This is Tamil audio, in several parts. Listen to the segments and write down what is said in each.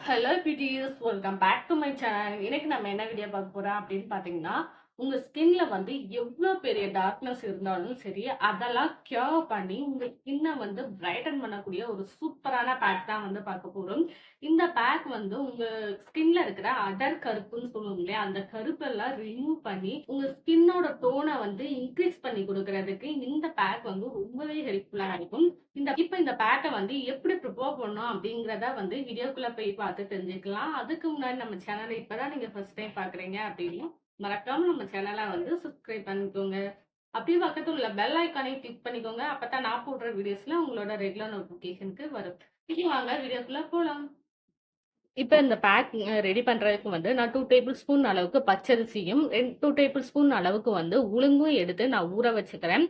Hello beauties, welcome back to my channel. இன்னைக்கு நம்ம என்ன வீடியோ பார்க்க போறோம் அப்படின்னு பார்த்தீங்கன்னா, உங்க ஸ்கின்ல வந்து எவ்வளோ பெரிய டார்க்னஸ் இருந்தாலும் சரி, அதெல்லாம் கியூர் பண்ணி உங்க ஸ்கின்னை வந்து பிரைட்டன் பண்ணக்கூடிய ஒரு சூப்பரான பேக் தான் வந்து பார்க்க போறோம். இந்த பேக் வந்து உங்க ஸ்கின்ல இருக்கிற அடர் கருப்புன்னு சொல்லுவோம் இல்லையா, அந்த கருப்பெல்லாம் ரிமூவ் பண்ணி உங்க ஸ்கின்னோட டோனை வந்து இன்க்ரீஸ் பண்ணி கொடுக்கறதுக்கு இந்த பேக் வந்து ரொம்பவே ஹெல்ப்ஃபுல்லா இருக்கும். இந்த பேக்க வந்து எப்படி ப்ரிப்பேர் பண்ணணும் அப்படிங்கிறத வந்து வீடியோக்குள்ள போய் பார்த்து தெரிஞ்சுக்கலாம். அதுக்கு முன்னாடி நம்ம சேனலை இப்பதான் நீங்க ஃபர்ஸ்ட் டைம் பார்க்குறீங்க அப்படின்னா, மறக்காம நம்ம சேனலை வந்து சப்ஸ்கிரைப் பண்ணிக்கோங்க. அப்படியே பக்கத்துல உள்ள பெல் ஐக்கானையும் கிளிக் பண்ணிக்கோங்க. அப்பதான் நான் போடுற வீடியோஸ்ல உங்களோட ரெகுலர் நோட்டிஃபிகேஷனுக்கு வரும். இனி வாங்க வீடியோக்குள்ள போலாம். இப்ப இந்த பேக் ரெடி பண்றதுக்கு வந்து நான் 2 டேபிள் ஸ்பூன் அளவுக்கு பச்சரிசியும், 2 டேபிள் ஸ்பூன் அளவுக்கு வந்து உளுந்தும் எடுத்து நான் ஊற வச்சுக்கிறேன்.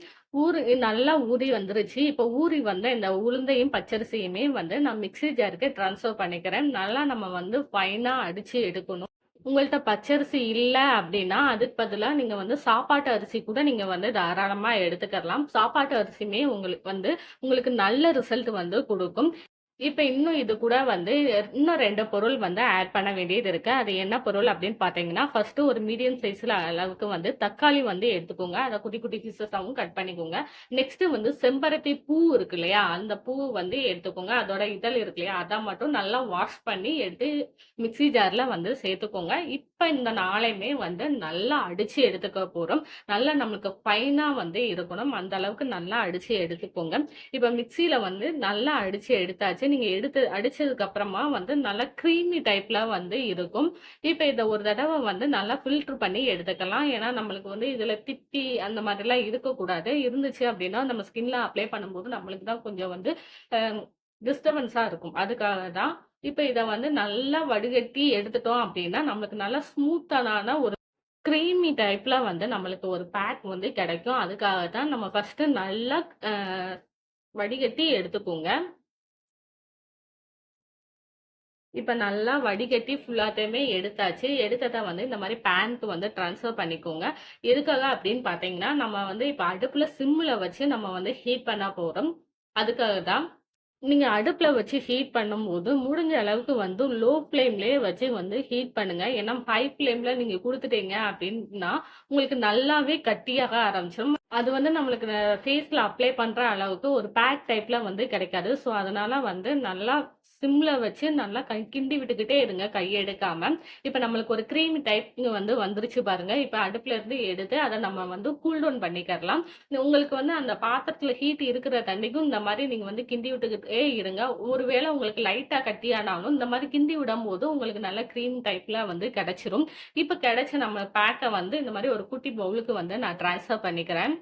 நல்லா ஊறி வந்துருச்சு. இப்ப ஊறி வந்த இந்த உளுந்தையும், பச்சரிசியுமே வந்து நான் மிக்ஸி ஜாருக்கு ட்ரான்ஸ்ஃபர் பண்ணிக்கிறேன். நல்லா நம்ம வந்து ஃபைனா அடிச்சு எடுக்கணும். உங்கள்ட்ட பச்சரிசி இல்ல அப்டின்னா, அதுக்கு பதிலா நீங்க வந்து சாப்பாட்டு அரிசி கூட நீங்க வந்து தாராளமா எடுத்துக்கலாம். சாப்பாட்டு அரிசியுமே உங்களுக்கு நல்ல ரிசல்ட் வந்து குடுக்கும். இப்ப இன்னும் இது கூட வந்து இன்னும் 2 பொருள் வந்து ஆட் பண்ண வேண்டியது இருக்கு. அது என்ன பொருள் அப்படின்னு பார்த்தீங்கன்னா, ஃபர்ஸ்ட்டு ஒரு மீடியம் சைஸ்ல அளவுக்கு வந்து தக்காளி வந்து எடுத்துக்கோங்க. அத குட்டி குட்டி பீசஸாவும் கட் பண்ணிக்கோங்க. நெக்ஸ்ட்டு வந்து செம்பருத்தி பூ இருக்கு இல்லையா? அந்த பூ வந்து எடுத்துக்கோங்க. அதோட இதழ் இருக்கு இல்லையா? அத மட்டும் நல்லா வாஷ் பண்ணி எடுத்து மிக்ஸி ஜார்ல வந்து சேர்த்துக்கோங்க. இப்ப இந்த 4யுமே வந்து நல்லா அடிச்சு எடுத்துக்க போறோம். நல்லா நம்மளுக்கு ஃபைனா வந்து இருக்கணும். அந்த அளவுக்கு நல்லா அடிச்சு எடுத்துக்கோங்க. இப்ப மிக்ஸியில வந்து நல்லா அடிச்சு எடுத்தாச்சு. நீங்க அடிச்சதுக்கு அப்புறமா வந்து நல்லா க்ரீமி டைப்ல வந்து இருக்கும். இப்ப இத ஒரு தடவ வந்து நல்லா ஃபில்டர் பண்ணி எடுத்துக்கலாம். ஏன்னா, நம்மளுக்கு வந்து இதுல திப்பி அந்த மாதிரிலாம் இருக்கக்கூடாது. இருந்துச்சு அப்டின்னா, நம்ம ஸ்கின்ல அப்ளை பண்ணும்போது நம்மளுக்கு தான் கொஞ்சம் வந்து அ டிஸ்டர்பன்ஸா இருக்கும். அதுக்காக தான். இப்ப இத வந்து நல்லா வடிகட்டி எடுத்துட்டோம் அப்டின்னா, நம்மளுக்கு நல்லா ஸ்மூத்தான ஒரு கிரீமி டைப்ல வந்து நம்மளுக்கு ஒரு பேக் வந்து கிடைக்கும். அதுக்காக தான் நம்ம ஃபர்ஸ்ட்டு நல்லா அ வடிகட்டி எடுத்துக்கோங்க. இப்ப நல்லா வடிகட்டி ஃபுல்லாத்தையுமே எடுத்தாச்சு. எடுத்தத வந்து இந்த மாரி பேனுக்கு வந்து ட்ரான்ஸ்ஃபர் பண்ணிக்கோங்க. எதுக்காக அப்டின்னு பார்த்தீங்கன்னா, நம்ம வந்து இப்ப அடுப்புல சிம்ல வச்சு நம்ம வந்து ஹீட் பண்ண போறோம். அதுக்காக தான். நீங்க அடுப்புல வச்சு ஹீட் பண்ணும்போது, முடிஞ்ச அளவுக்கு வந்து லோ ஃப்ளேம்லயே வச்சு வந்து ஹீட் பண்ணுங்க. ஏன்னா, ஹை ஃப்ளேம்ல நீங்க குடுத்துட்டீங்க அப்டின்னா, உங்களுக்கு நல்லாவே கட்டியாக ஆரம்பிச்சுரும். அது வந்து நம்மளுக்கு ஃபேஸ்ல அப்ளை பண்ற அளவுக்கு ஒரு பேக் டைப்ல வந்து கிடைக்காது. ஸோ, அதனால வந்து நல்லா சிம்ல வச்சு நல்லா கிண்டி விட்டுக்கிட்டே இருங்க, கைய எடுக்காம. இப்ப நம்மளுக்கு ஒரு கிரீமி டைப் வந்து வந்துருச்சு பாருங்க. இப்ப அடுப்புல இருந்து எடுத்து அத நம்ம வந்து கூல் டவுன் பண்ணிக்கிறலாம். உங்களுக்கு வந்து அந்த பாத்திரத்துல ஹீட் இருக்கிற தண்ணிக்கும் இந்த மாரி நீங்க வந்து கிண்டி விட்டுக்கிட்டே இருங்க. ஒருவேளை உங்களுக்கு லைட்டா கட்டியானாலும் இந்த மாரி கிண்டி விடும்போது உங்களுக்கு நல்ல கிரீம் டைப்ல வந்து கிடைச்சிரும். இப்ப கிடைச்ச நம்ம பேக்க வந்து இந்த மாரி ஒரு குட்டி பவுலுக்கு வந்து நான் ட்ரான்ஸ்ஃபர் பண்ணிக்கிறேன்.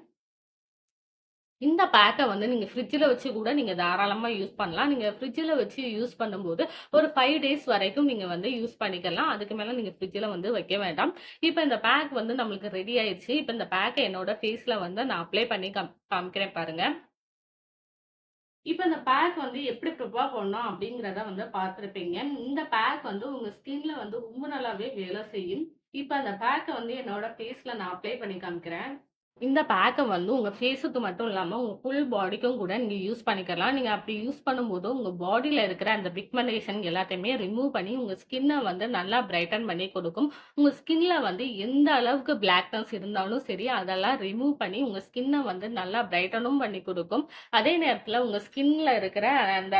இந்த பேக்க வந்து நீங்க ஃப்ரிட்ஜ்ல வச்சு கூட நீங்க தாராளமா யூஸ் பண்ணலாம். நீங்க ஃப்ரிட்ஜ்ல வச்சு யூஸ் பண்ணும்போது, ஒரு 5 டேஸ் வரைக்கும் நீங்க வந்து யூஸ் பண்ணிக்கலாம். அதுக்கு மேல நீங்க ஃப்ரிட்ஜ்ல வந்து வைக்க வேண்டாம். இப்ப இந்த பேக் வந்து நம்மளுக்கு ரெடி ஆயிருச்சு. இப்ப இந்த பேக்க என்னோட ஃபேஸ்ல வந்து நான் அப்ளை பண்ணி காமிக்கிறேன் பாருங்க. இப்ப இந்த பேக் வந்து எப்படி ப்ரிப்பேர் பண்ணணும் அப்படிங்கிறத வந்து பார்த்துருப்பீங்க. இந்த பேக் வந்து உங்க ஸ்கின்ல வந்து ரொம்ப நல்லாவே வேலை செய்யும். இப்ப அந்த பேக்க வந்து என்னோட ஃபேஸ்ல நான் அப்ளை பண்ணி காமிக்கிறேன். இந்த பேக்க வந்து உங்க ஃபேஸுக்கு மட்டும் இல்லாம, உங்க ஃபுல் பாடிக்கும் கூட நீங்க யூஸ் பண்ணிக்கலாம். நீங்க அப்படி யூஸ் பண்ணும்போது, உங்க பாடில இருக்கிற அந்த பிக்மெண்டேஷன் எல்லாத்தையுமே ரிமூவ் பண்ணி, உங்க ஸ்கின்ன வந்து நல்லா பிரைட்டன் பண்ணி கொடுக்கும். உங்க ஸ்கின்ல வந்து எந்த அளவுக்கு பிளாக்னஸ் இருந்தாலும் சரி, அதெல்லாம் ரிமூவ் பண்ணி, உங்க ஸ்கின்ன வந்து நல்லா பிரைட்டனும் பண்ணி கொடுக்கும். அதே நேரத்தில உங்க ஸ்கின்ல இருக்கிற அந்த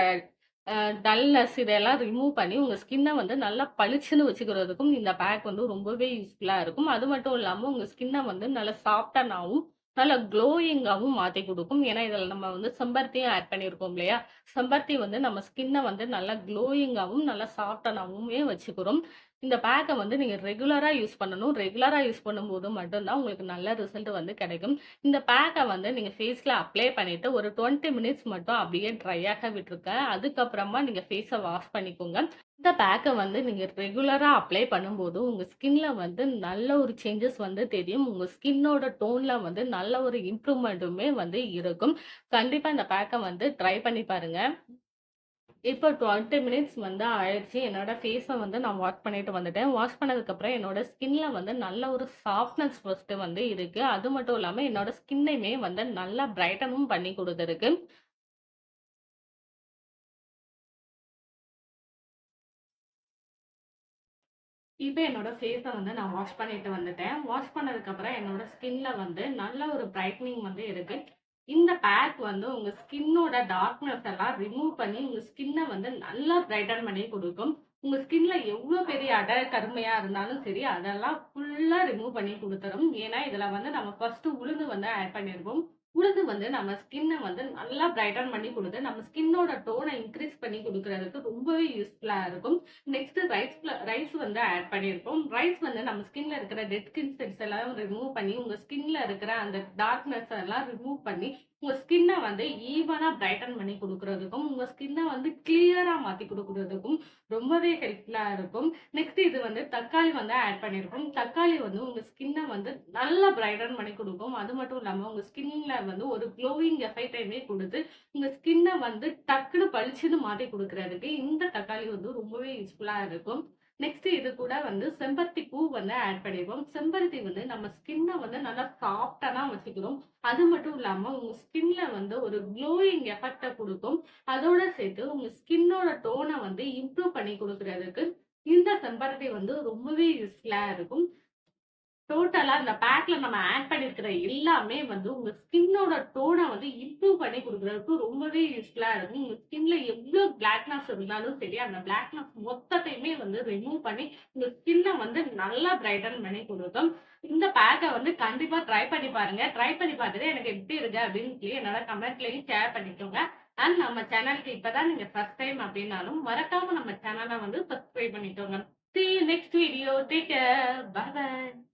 அ டல்னஸ் இதெல்லாம் ரிமூவ் பண்ணி, உங்க ஸ்கின்ன வந்து நல்லா பளிச்சுன்னு வச்சுக்கிறதுக்கும் இந்த பேக் வந்து ரொம்பவே யூஸ்ஃபுல்லா இருக்கும். அது மட்டும் இல்லாம உங்க ஸ்கின்ன வந்து நல்லா சாஃப்டனாவும், நல்லா க்ளோயிங்காவும் மாத்தி குடுக்கும். ஏன்னா, இதில நம்ம வந்து செம்பருத்தியும் ஆட் பண்ணியிருக்கோம் இல்லையா? செம்பருத்தி வந்து நம்ம ஸ்கின்ன வந்து நல்லா க்ளோயிங்காவும், நல்லா சாஃப்டனாவுமே வச்சுக்கிறோம். இந்த பேக்க வந்து நீங்க ரெகுலரா யூஸ் பண்ணணும். ரெகுலரா யூஸ் பண்ணும்போது மட்டும் தான் உங்களுக்கு நல்ல ரிசல்ட் வந்து கிடைக்கும். இந்த பேக்க வந்து நீங்க ஃபேஸ்ல அப்ளை பண்ணிட்டு ஒரு 20 மினிட்ஸ் மட்டும் அப்படியே ட்ரை ஆக விட்டுருங்க. அதுக்கப்புறமா நீங்க ஃபேஸ வாஷ் பண்ணிக்கோங்க. இந்த பேக்க வந்து நீங்க ரெகுலரா அப்ளை பண்ணும்போது, உங்க ஸ்கின்ல வந்து நல்ல ஒரு சேஞ்சஸ் வந்து தெரியும். உங்க ஸ்கின்னோட டோன்ல வந்து நல்ல ஒரு இம்ப்ரூவ்மென்ட்டுமே வந்து இருக்கும். கண்டிப்பா இந்த பேக்க வந்து ட்ரை பண்ணி பாருங்க. இப்போ 20 மினிட்ஸ் வந்து ஆயிடுச்சு. என்னோட ஃபேஸ வந்து நான் வாஷ் பண்ணிட்டு வந்துட்டேன். வாஷ் பண்ணதுக்கப்புறம் என்னோட ஸ்கின்ல வந்து நல்ல ஒரு சாஃப்ட்னஸ் ஃபர்ஸ்ட்டு வந்து இருக்கு. அது மட்டும் இல்லாம என்னோட ஸ்கின்னையுமே வந்து நல்லா பிரைட்டனும் பண்ணி குடுத்துருக்கு. இப்ப என்னோட ஃபேஸ வந்து நான் வாஷ் பண்ணிட்டு வந்துட்டேன். வாஷ் பண்ணதுக்கப்புறம் என்னோட ஸ்கின்ல வந்து நல்ல ஒரு பிரைட்னிங் வந்து இருக்கு. இந்த பேக் வந்து உங்க ஸ்கின்னோட டார்க்னஸ் எல்லாம் ரிமூவ் பண்ணி, உங்க ஸ்கின்ன வந்து நல்லா பிரைட்டன் பண்ணி குடுக்கும். உங்க ஸ்கின்ல எவ்ளோ பெரிய கருமையா இருந்தாலும் சரி, அதெல்லாம் ஃபுல்லா ரிமூவ் பண்ணி குடுத்துரும். ஏன்னா, இதுல வந்து நம்ம ஃபர்ஸ்ட்டு உளுந்து வந்து ஆட் பண்ணிருப்போம். உளுந்து வந்து நம்ம ஸ்கின்ன வந்து நல்லா பிரைட்டன் பண்ணி குடுத்து, நம்ம ஸ்கின்னோட டோன இன்கிரீஸ் பண்ணி குடுக்குறதுக்கு ரொம்பவே யூஸ்ஃபுல்லா இருக்கும். நெக்ஸ்ட் ரைஸ் வந்து ஆட் பண்ணியிருக்கோம். ரைஸ் வந்து நம்ம ஸ்கின்ல இருக்கிற டெட் ஸ்கின் செல்ஸ் எல்லாம் ரிமூவ் பண்ணி, உங்க ஸ்கின்ல இருக்கிற அந்த டார்க்னஸ் எல்லாம் ரிமூவ் பண்ணி, உங்க ஸ்கின்ன வந்து ஈவனா பிரைட்டன் பண்ணி குடுக்குறதுக்கும், உங்க ஸ்கின்ன வந்து கிளியரா மாத்தி குடுக்குறதுக்கும் ரொம்பவே ஹெல்ப்ஃபுல்லா இருக்கும். நெக்ஸ்ட் இது வந்து தக்காளி வந்து ஆட் பண்ணியிருக்கோம். தக்காளி வந்து உங்க ஸ்கின்ன வந்து நல்லா பிரைட்டன் பண்ணி குடுக்கும். அது மட்டும் இல்லாம உங்க ஸ்கின்ல வந்து ஒரு க்ளோயிங் எஃபெக்ட்டையுமே குடுத்து, உங்க ஸ்கின்ன வந்து டக்குனு பளிச்சுன்னு மாத்தி குடுக்குறதுக்கு இந்த தக்காளி வந்து ரொம்பவே யூஸ்ஃபுல்லா இருக்கும். நெக்ஸ்ட் இது கூட வந்து செம்பருத்தி பூ வந்து ஆட் பண்ணிருக்கோம். செம்பருத்தி வந்து நம்ம ஸ்கின்ன வந்து நல்லா சாஃப்ட்டா தான் வச்சுக்கிறோம். அது மட்டும் இல்லாம உங்க ஸ்கின்ல வந்து ஒரு க்ளோயிங் எஃபெக்ட்ட குடுக்கும். அதோட சேர்த்து உங்க ஸ்கின்னோட டோன வந்து இம்ப்ரூவ் பண்ணி குடுக்குறதுக்கு இந்த செம்பருத்தி வந்து ரொம்பவே யூஸ்ஃபுல்லா இருக்கும். டோட்டலா அந்த பேக்ல நம்ம ஆட் பண்ணியிருக்கிற எல்லாமே வந்து உங்க ஸ்கின்னோட டோன வந்து இம்ப்ரூவ் பண்ணி குடுக்குறதுக்கு ரொம்பவே யூஸ்ஃபுல்லா இருக்கும். உங்க ஸ்கின்ல எவ்ளோ பிளாக்னஸ் இருந்தாலும் சரி, அந்த பிளாக்னஸ் மொத்தத்தையுமே வந்து ரிமூவ் பண்ணி, உங்க ஸ்கின்ன வந்து நல்லா பிரைட்டன் பண்ணி குடுக்கும். இந்த பேக்க வந்து கண்டிப்பா ட்ரை பண்ணி பாருங்க. ட்ரை பண்ணி பார்த்துட்டு எனக்கு எப்படி இருக்கு அப்படின்னு சொல்லி என்னோட கமெண்ட்லயும் ஷேர் பண்ணிக்கோங்க. அண்ட் நம்ம சேனலுக்கு இப்ப தான் நீங்க ஃபர்ஸ்ட் டைம் அப்படின்னாலும், மறக்காம நம்ம சேனல வந்து சப்ஸ்கிரைப் பண்ணிக்கோங்க. See you next video. Take care. Bye bye.